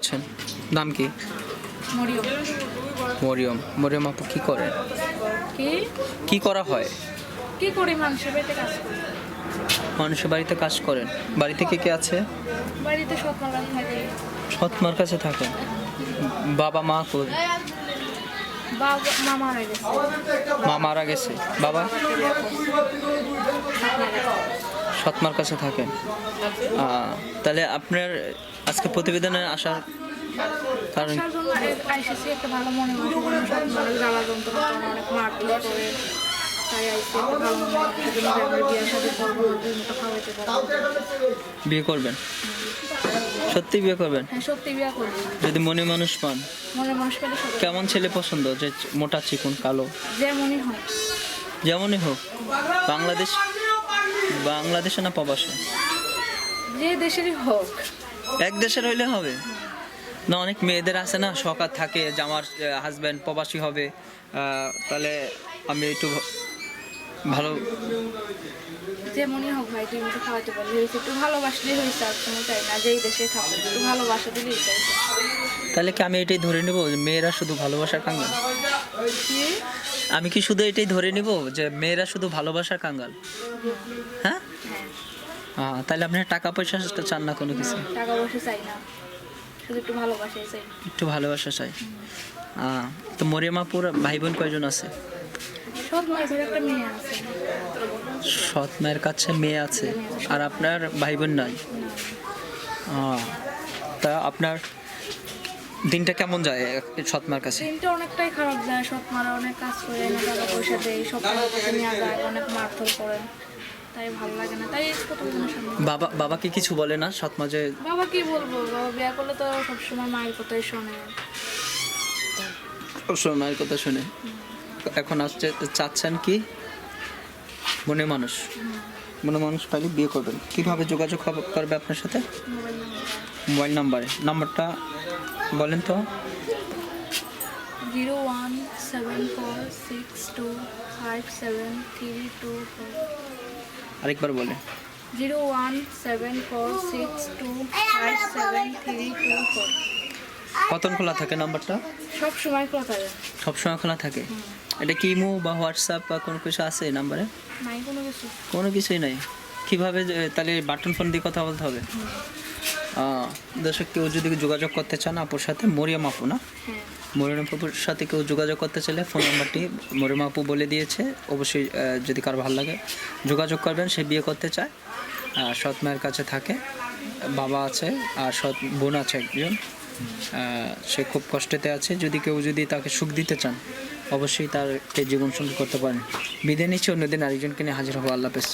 আছেন, নাম কি? মরিয়ম। মরিয়ম আপু কি করেন? কি কি করা হয়? কি করি? মানুষের বাড়িতে কাজ করি। মানুষের বাড়িতে কাজ করেন। বাড়িতে কে কে আছে? বাড়িতে সৎ মালান থাকে। সৎ মার কাছে থাকেন। বাবা মা কই? বাবা মা মারা গেছে। মা মারা গেছে। বাবা সৎ মার কাছে থাকেন। তাহলে আপনার আজকে প্রতিবেদনে আসার কারণ? আসার জন্য আইসিসি একটা ভালো মনে হয় সৎ মালের জ্বালা যন্ত্রণা করে, অনেক মারপিট করে, তাই আইসি একটা ভালো মনে হয় বিয়ের সাথে করবো, দুটো খাওয়াইতে পারবো। বিয়ে করবেন? সত্যি বিয়ে করবেন? হ্যাঁ, সত্যি বিয়ে করবো যদি মনে মানুষ পান। মনে মানুষ পেলে সত্যি। কেমন ছেলে পছন্দ? যে মোটা চিকন কালো? যেমনই হয়। যেমনই হোক। বাংলাদেশে না প্রবাসে? যে দেশেরই হোক। এক দেশের হইলে হবে না? অনেক মেয়েদের আছে না, শখ থাকে যে আমার হাজব্যান্ড প্রবাসী হবে, তাহলে আমি একটু ভালো। যেমনই হোক ভাই, তুমি তো খাওয়াতে পারলে হয়েছে, একটু ভালোবাসলেই হয়েছে। আর কোনো চাই না যেই দেশে থাকো, একটু ভালোবাসা দিলেই চাইছে। তাহলে কি আমি এটাই ধরে নেব যে মেয়েরা শুধু ভালোবাসার কাঙ্গাল? আমি কি শুধু এটাই ধরে নিব যে মেয়েরা শুধু ভালোবাসার কাঙ্গাল? হ্যাঁ, তাহলে আপনি টাকা পয়সা চান না কোনো কিছু? টাকা পয়সা চাই না, শুধু একটু ভালোবাসাই চাই। একটু ভালোবাসা চাই। তো মরিয়ম আপুর ভাই বোন কয়জন আছে? সৎ মায়ের একটা মেয়ে আছে। সৎ মায়ের কাছে মেয়ে আছে, আর আপনার ভাই বোন নাই? তা আপনার দিনটা কেমন যায় সৎ মার কাছে? দিনটা অনেকটাই খারাপ যায়। সৎ মারা অনেক কাজ করে, এনে টাকা পয়সা দেয়, সব কাছে নিয়ে যায়, অনেক মারধর করেন, তাই ভালো লাগে না। তাই প্রতিদিনের সামনে বাবাকে কিছু বলে না সৎ মা? যে বাবা কি বলবো, বাবা বিয়ে করলে তো সবসময় মায়ের কথাই শোনে। সবসময় মায়ের কথা শুনে। এখন আসছে চাচ্ছেন কি? মনে মানুষ পাইলে বিয়ে করবেন। কিভাবে যোগাযোগ করবে আপনার সাথে? মোবাইল নাম্বারটা বলেন তো। 01746257324। আরেকবার বলেন। 01746257324। কতক্ষণ খোলা থাকে নাম্বারটা? সব সময় খোলা থাকে। সবসময় খোলা থাকে। এটা কি ইমো বা হোয়াটসঅ্যাপ বা কোনো কিছু আছে এই নাম্বারে? নাই কোনো কিছু। কোনো কিছুই নাই। কিভাবে তাহলে বাটন ফোন দিয়ে কথা বলতে হবে? দর্শক, কেউ যদি যোগাযোগ করতে চান আপুর সাথে, মরিয়ম আপু না? হ্যাঁ। মরিয়ম আপুর সাথে কেউ যোগাযোগ করতে চাইলে ফোন নাম্বারটি মরিয়ম আপু বলে দিয়েছে। অবশ্যই যদি কারো ভালো লাগে যোগাযোগ করবেন। সে বিয়ে করতে চায়, সৎ মায়ের কাছে থাকে, বাবা আছে আর সৎ বোন আছে একজন। সে খুব কষ্টেতে আছে। যদি তাকে সুখ দিতে চান অবশ্যই তারকে জীবনসঙ্গী করতে পারেন। বিদায় নিচ্ছি, অন্যদিন আরেকজনকে নিয়ে হাজির হবো। আল্লাহ হাফেজ।